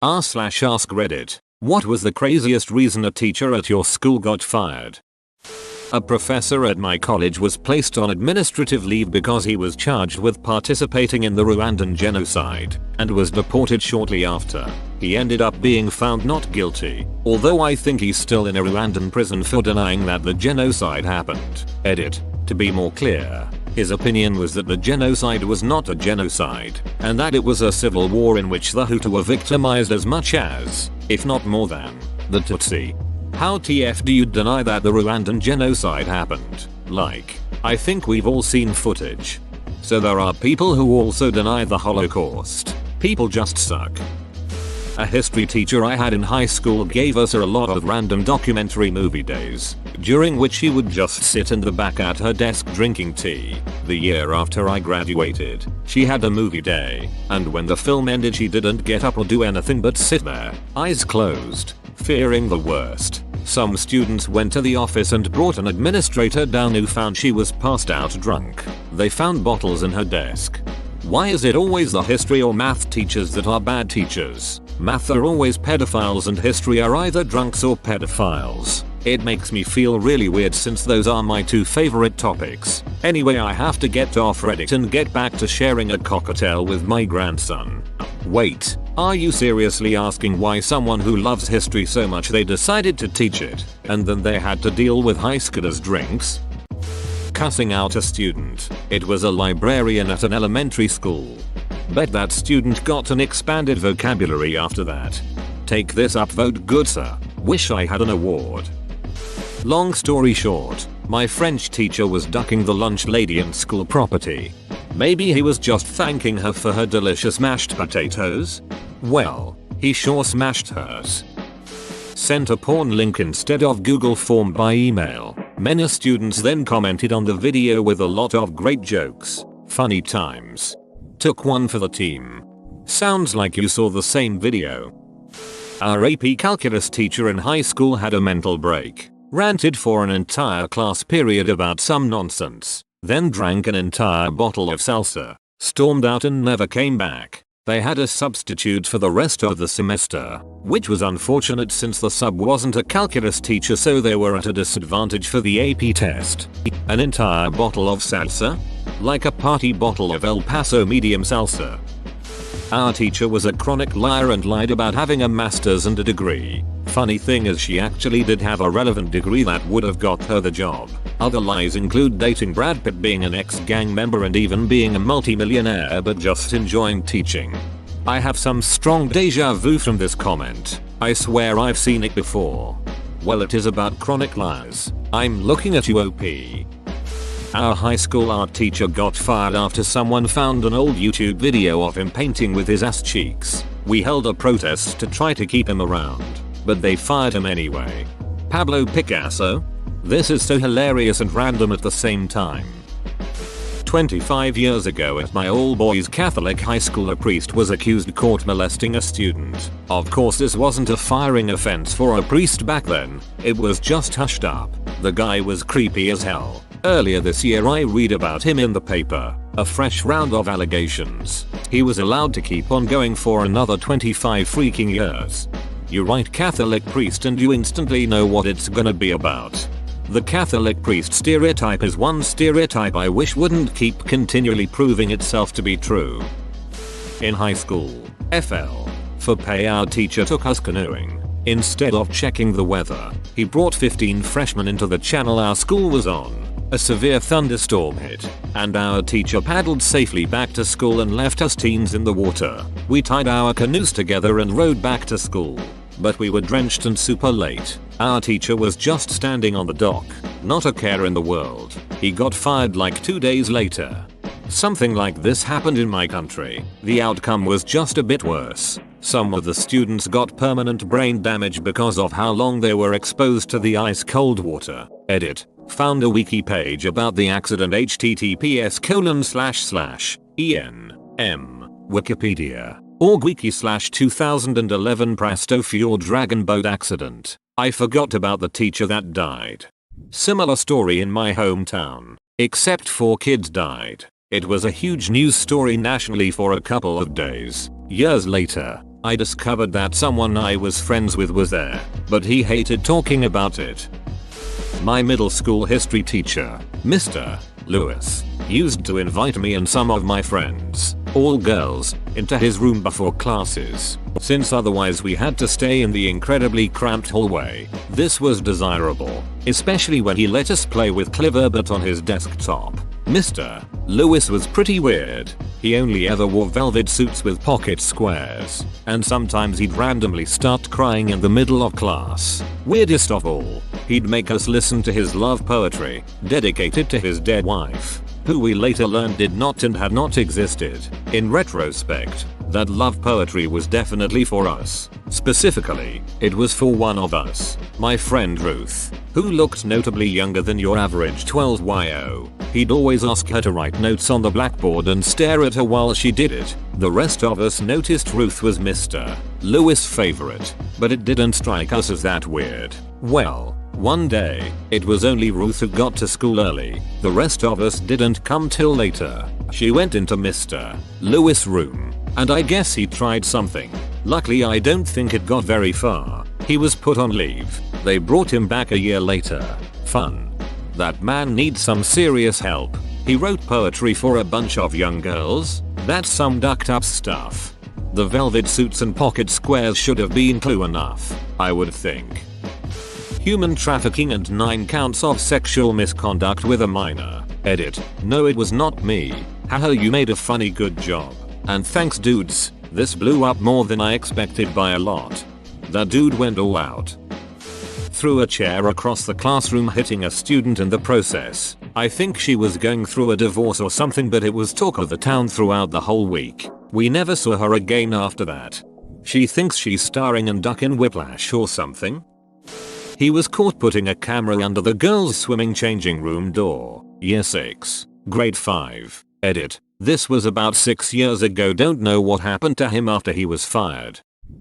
r/ask Reddit. What was the craziest reason a teacher at your school got fired? A professor at my college was placed on administrative leave because he was charged with participating in the Rwandan genocide and was deported shortly after. He ended up being found not guilty, although I think he's still in a Rwandan prison for denying that the genocide happened. Edit. To be more clear, his opinion was that the genocide was not a genocide, and that it was a civil war in which the Hutu were victimized as much as, if not more than, the Tutsi. How TF do you deny that the Rwandan genocide happened? Like, I think we've all seen footage. So there are people who also deny the Holocaust. People just suck. A history teacher I had in high school gave us a lot of random documentary movie days, during which she would just sit in the back at her desk drinking tea. The year after I graduated, she had a movie day, and when the film ended she didn't get up or do anything but sit there, eyes closed, fearing the worst. Some students went to the office and brought an administrator down who found she was passed out drunk. They found bottles in her desk. Why is it always the history or math teachers that are bad teachers? Math are always pedophiles and history are either drunks or pedophiles. It makes me feel really weird since those are my two favorite topics. Anyway, I have to get off Reddit and get back to sharing a cocktail with my grandson. Wait, are you seriously asking why someone who loves history so much they decided to teach it, and then they had to deal with high schoolers' drinks? Cussing out a student. It was a librarian at an elementary school. Bet that student got an expanded vocabulary after that. Take this up, vote good sir. Wish I had an award. Long story short, my French teacher was ducking the lunch lady in school property. Maybe he was just thanking her for her delicious mashed potatoes? Well, he sure smashed hers. Sent a porn link instead of Google form by email. Many students then commented on the video with a lot of great jokes. Funny times. Took one for the team. Sounds like you saw the same video. Our AP calculus teacher in high school had a mental break. Ranted for an entire class period about some nonsense. Then drank an entire bottle of salsa. Stormed out and never came back. They had a substitute for the rest of the semester, which was unfortunate since the sub wasn't a calculus teacher, so they were at a disadvantage for the AP test. An entire bottle of salsa? Like a party bottle of El Paso medium salsa. Our teacher was a chronic liar and lied about having a master's and a degree. Funny thing is she actually did have a relevant degree that would have got her the job. Other lies include dating Brad Pitt, being an ex-gang member, and even being a multimillionaire but just enjoying teaching. I have some strong deja vu from this comment. I swear I've seen it before. Well, it is about chronic liars. I'm looking at you, OP. Our high school art teacher got fired after someone found an old YouTube video of him painting with his ass cheeks. We held a protest to try to keep him around, but they fired him anyway. Pablo Picasso? This is so hilarious and random at the same time. 25 years ago at my all-boys Catholic high school, a priest was accused of court molesting a student. Of course this wasn't a firing offense for a priest back then, it was just hushed up. The guy was creepy as hell. Earlier this year I read about him in the paper, a fresh round of allegations. He was allowed to keep on going for another 25 freaking years. You write Catholic priest and you instantly know what it's gonna be about. The Catholic priest stereotype is one stereotype I wish wouldn't keep continually proving itself to be true. In high school, FL, for pay our teacher took us canoeing. Instead of checking the weather, he brought 15 freshmen into the channel our school was on. A severe thunderstorm hit, and our teacher paddled safely back to school and left us teens in the water. We tied our canoes together and rowed back to school. But we were drenched and super late. Our teacher was just standing on the dock, not a care in the world. He got fired like 2 days later. Something like this happened in my country. The outcome was just a bit worse. Some of the students got permanent brain damage because of how long they were exposed to the ice cold water. Edit. Found a wiki page about the accident, https://en.m. Wikipedia. Org wiki/2011 Presto Fjord Dragon Boat Accident. I forgot about the teacher that died. Similar story in my hometown, except 4 kids died. It was a huge news story nationally for a couple of days. Years later, I discovered that someone I was friends with was there, but he hated talking about it. My middle school history teacher, Mr. Lewis, used to invite me and some of my friends, all girls, into his room before classes, since otherwise we had to stay in the incredibly cramped hallway. This was desirable, especially when he let us play with Cliverbit on his desktop. Mr. Lewis was pretty weird. He only ever wore velvet suits with pocket squares, and sometimes he'd randomly start crying in the middle of class. Weirdest of all, he'd make us listen to his love poetry, dedicated to his dead wife, who we later learned did not and had not existed. In retrospect, that love poetry was definitely for us. Specifically, it was for one of us, my friend Ruth, who looked notably younger than your average 12-yo. He'd always ask her to write notes on the blackboard and stare at her while she did it. The rest of us noticed Ruth was Mr. Lewis' favorite, but it didn't strike us as that weird. Well, one day, it was only Ruth who got to school early. The rest of us didn't come till later. She went into Mr. Lewis' room, and I guess he tried something. Luckily I don't think it got very far. He was put on leave. They brought him back a year later. Fun. That man needs some serious help. He wrote poetry for a bunch of young girls. That's some ducked up stuff. The velvet suits and pocket squares should have been clue enough, I would think. Human trafficking and 9 counts of sexual misconduct with a minor. Edit. No, it was not me. Haha, you made a funny good job. And thanks dudes, this blew up more than I expected by a lot. That dude went all out. Threw a chair across the classroom, hitting a student in the process. I think she was going through a divorce or something, but it was talk of the town throughout the whole week. We never saw her again after that. She thinks she's starring in Duck in Whiplash or something. He was caught putting a camera under the girls' swimming changing room door. Year 6, grade 5. Edit. This was about 6 years ago. Don't know what happened to him after he was fired.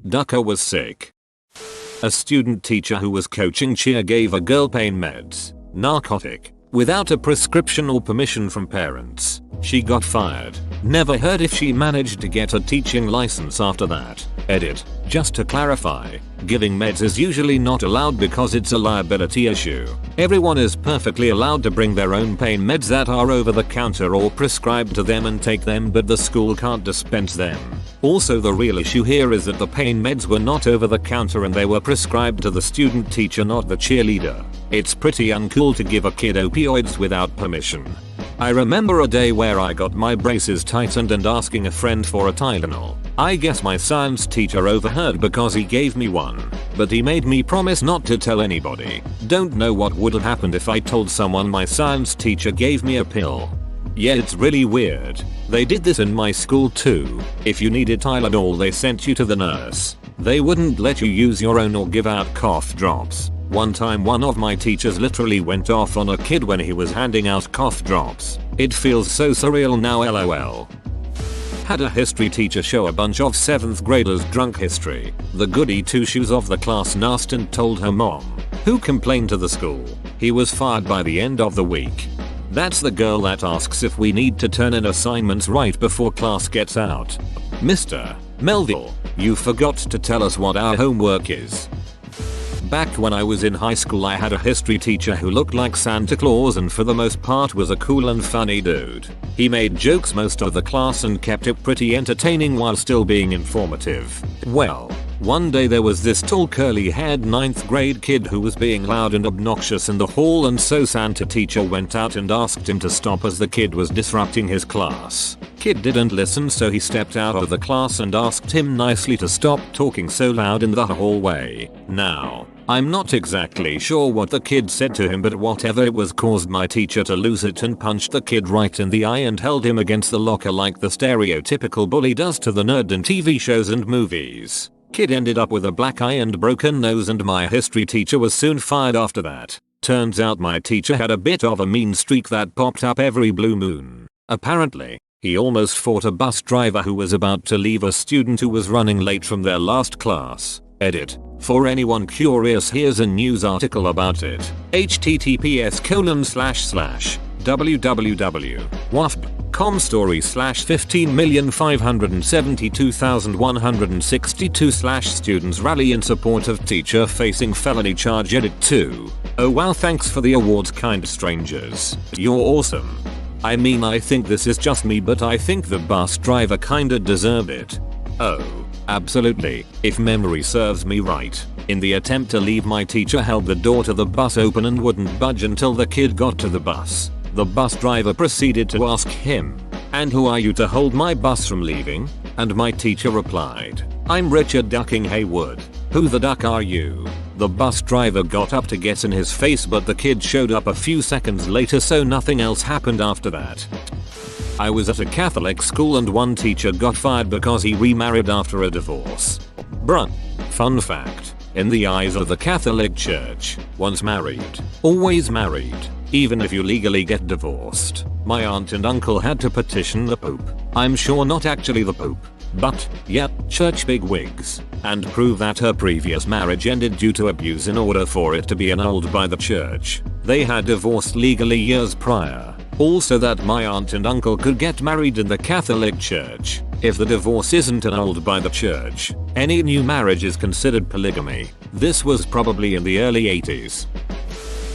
Ducker was sick. A student teacher who was coaching cheer gave a girl pain meds, narcotic, without a prescription or permission from parents. She got fired. Never heard if she managed to get a teaching license after that. Edit. Just to clarify, giving meds is usually not allowed because it's a liability issue. Everyone is perfectly allowed to bring their own pain meds that are over the counter or prescribed to them and take them, but the school can't dispense them. Also, the real issue here is that the pain meds were not over the counter and they were prescribed to the student teacher, not the cheerleader. It's pretty uncool to give a kid opioids without permission. I remember a day where I got my braces tightened and asking a friend for a Tylenol. I guess my science teacher overheard because he gave me one, but he made me promise not to tell anybody. Don't know what would have happened if I told someone my science teacher gave me a pill. Yeah, it's really weird. They did this in my school too. If you needed Tylenol, they sent you to the nurse. They wouldn't let you use your own or give out cough drops. One time one of my teachers literally went off on a kid when he was handing out cough drops. It feels so surreal now, lol. Had a history teacher show a bunch of 7th graders drunk history. The goody two shoes of the class asked and told her mom, who complained to the school. He was fired by the end of the week. That's the girl that asks if we need to turn in assignments right before class gets out. Mr. Melville, you forgot to tell us what our homework is. Back when I was in high school, I had a history teacher who looked like Santa Claus and for the most part was a cool and funny dude. He made jokes most of the class and kept it pretty entertaining while still being informative. Well, one day there was this tall curly-haired 9th grade kid who was being loud and obnoxious in the hall, and so Santa teacher went out and asked him to stop as the kid was disrupting his class. Kid didn't listen, so he stepped out of the class and asked him nicely to stop talking so loud in the hallway. Now, I'm not exactly sure what the kid said to him, but whatever it was caused my teacher to lose it and punched the kid right in the eye and held him against the locker like the stereotypical bully does to the nerd in TV shows and movies. Kid ended up with a black eye and broken nose, and my history teacher was soon fired after that. Turns out my teacher had a bit of a mean streak that popped up every blue moon. Apparently, he almost fought a bus driver who was about to leave a student who was running late from their last class. Edit. For anyone curious, here's a news article about it. https://www.wafb Com story /15,572,162 students rally in support of teacher facing felony charge. Edit 2. Oh wow, thanks for the awards, kind strangers. You're awesome. I mean, I think this is just me, but I think the bus driver kinda deserved it. Oh, absolutely. If memory serves me right, in the attempt to leave, my teacher held the door to the bus open and wouldn't budge until the kid got to the bus. The bus driver proceeded to ask him, "And who are you to hold my bus from leaving?" And my teacher replied, "I'm Richard Ducking Haywood. Who the duck are you?" The bus driver got up to get in his face, but the kid showed up a few seconds later, so nothing else happened after that. I was at a Catholic school and one teacher got fired because he remarried after a divorce. Bruh. Fun fact, in the eyes of the Catholic Church, once married, always married, even if you legally get divorced. My aunt and uncle had to petition the Pope, I'm sure not actually the Pope, but, yep, church bigwigs, and prove that her previous marriage ended due to abuse in order for it to be annulled by the church. They had divorced legally years prior. Also, that my aunt and uncle could get married in the Catholic Church. If the divorce isn't annulled by the church, any new marriage is considered polygamy. This was probably in the early 80s.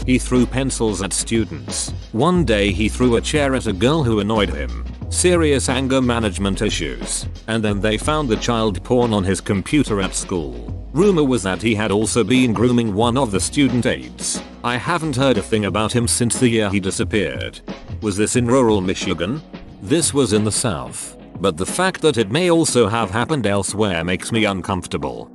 He threw pencils at students. One day he threw a chair at a girl who annoyed him. Serious anger management issues. And then they found the child porn on his computer at school. Rumor was that he had also been grooming one of the student aides. I haven't heard a thing about him since the year he disappeared. Was this in rural Michigan? This was in the South. But the fact that it may also have happened elsewhere makes me uncomfortable.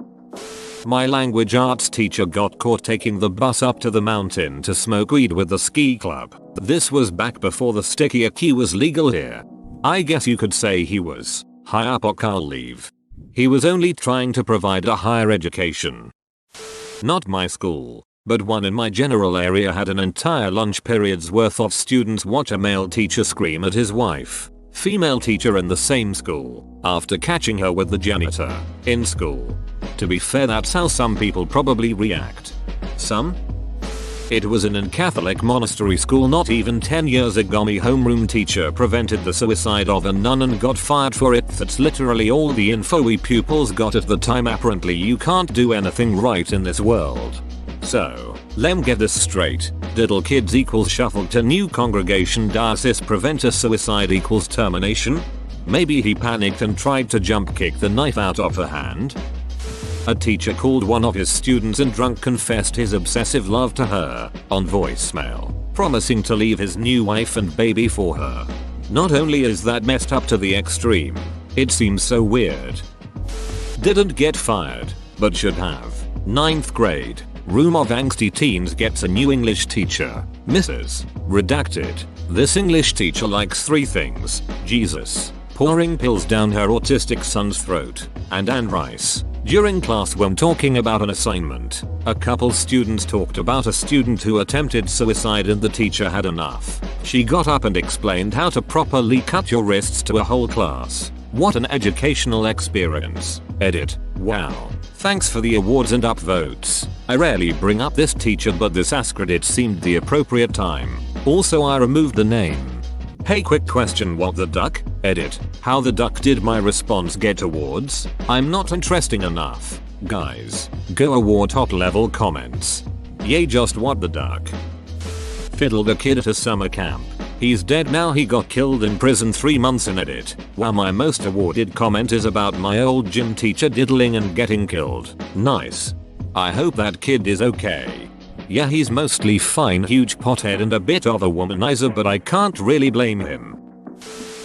My language arts teacher got caught taking the bus up to the mountain to smoke weed with the ski club. This was back before the sticky icky was legal here. I guess you could say he was high up on leave. He was only trying to provide a higher education. Not my school, but one in my general area had an entire lunch period's worth of students watch a male teacher scream at his wife, female teacher in the same school, after catching her with the janitor in school. To be fair, that's how some people probably react. Some? It was in a Catholic monastery school not even 10 years ago. My homeroom teacher prevented the suicide of a nun and got fired for it. That's literally all the info we pupils got at the time. Apparently you can't do anything right in this world. So, lem get this straight. Diddle kids equals shuffled to new congregation. Diocese preventer suicide equals termination? Maybe he panicked and tried to jump kick the knife out of her hand? A teacher called one of his students and drunk confessed his obsessive love to her on voicemail, promising to leave his new wife and baby for her. Not only is that messed up to the extreme, it seems so weird. Didn't get fired, but should have. 9th grade. Room of angsty teens gets a new English teacher, Mrs. Redacted. This English teacher likes 3 things: Jesus, pouring pills down her autistic son's throat, and Anne Rice. During class, when talking about an assignment, a couple students talked about a student who attempted suicide and the teacher had enough. She got up and explained how to properly cut your wrists to a whole class. What an educational experience. Edit. Wow. Thanks for the awards and upvotes. I rarely bring up this teacher, but this Ascredit seemed the appropriate time. Also, I removed the name. Hey, quick question, what the duck? Edit. How the duck did my response get awards? I'm not interesting enough. Guys, go award top level comments. Yay, just what the duck. Fiddled a kid at a summer camp. He's dead now. He got killed in prison 3 months in. Edit. Wow, my most awarded comment is about my old gym teacher diddling and getting killed. Nice. I hope that kid is okay. Yeah, he's mostly fine, huge pothead and a bit of a womanizer, but I can't really blame him.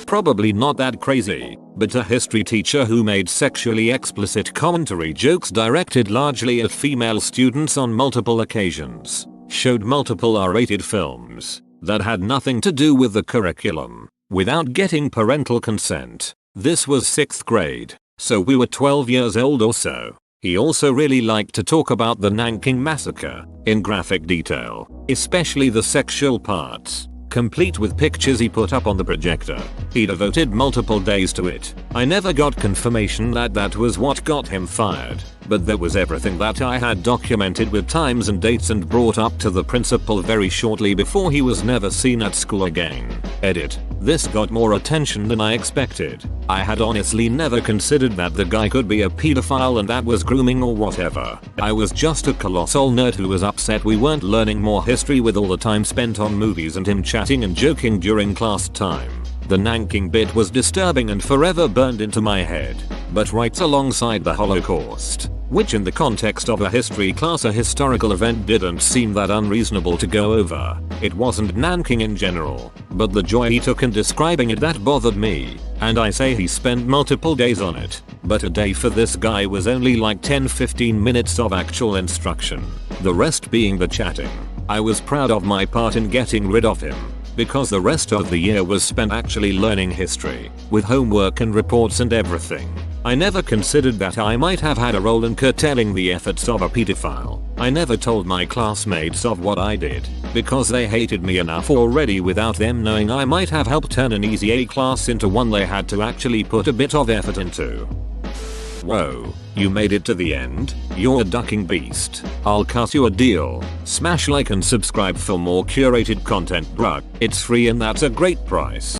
Probably not that crazy, but a history teacher who made sexually explicit commentary jokes directed largely at female students on multiple occasions, showed multiple R-rated films that had nothing to do with the curriculum, without getting parental consent. This was 6th grade, so we were 12 years old or so. He also really liked to talk about the Nanking Massacre in graphic detail, especially the sexual parts, complete with pictures he put up on the projector. He devoted multiple days to it. I never got confirmation that that was what got him fired, but that was everything that I had documented with times and dates and brought up to the principal very shortly before he was never seen at school again. Edit. This got more attention than I expected. I had honestly never considered that the guy could be a pedophile and that was grooming or whatever. I was just a colossal nerd who was upset we weren't learning more history with all the time spent on movies and him chatting and joking during class time. The nanking bit was disturbing and forever burned into my head. But right alongside the Holocaust, which in the context of a history class, a historical event, didn't seem that unreasonable to go over. It wasn't nanking in general, but the joy he took in describing it that bothered me. And I say he spent multiple days on it, but a day for this guy was only like 10-15 minutes of actual instruction, the rest being the chatting. I was proud of my part in getting rid of him, because the rest of the year was spent actually learning history, with homework and reports and everything. I never considered that I might have had a role in curtailing the efforts of a pedophile. I never told my classmates of what I did, because they hated me enough already without them knowing I might have helped turn an easy A class into one they had to actually put a bit of effort into. Whoa, you made it to the end? You're a ducking beast. I'll cut you a deal. Smash like and subscribe for more curated content, bruh. It's free and that's a great price.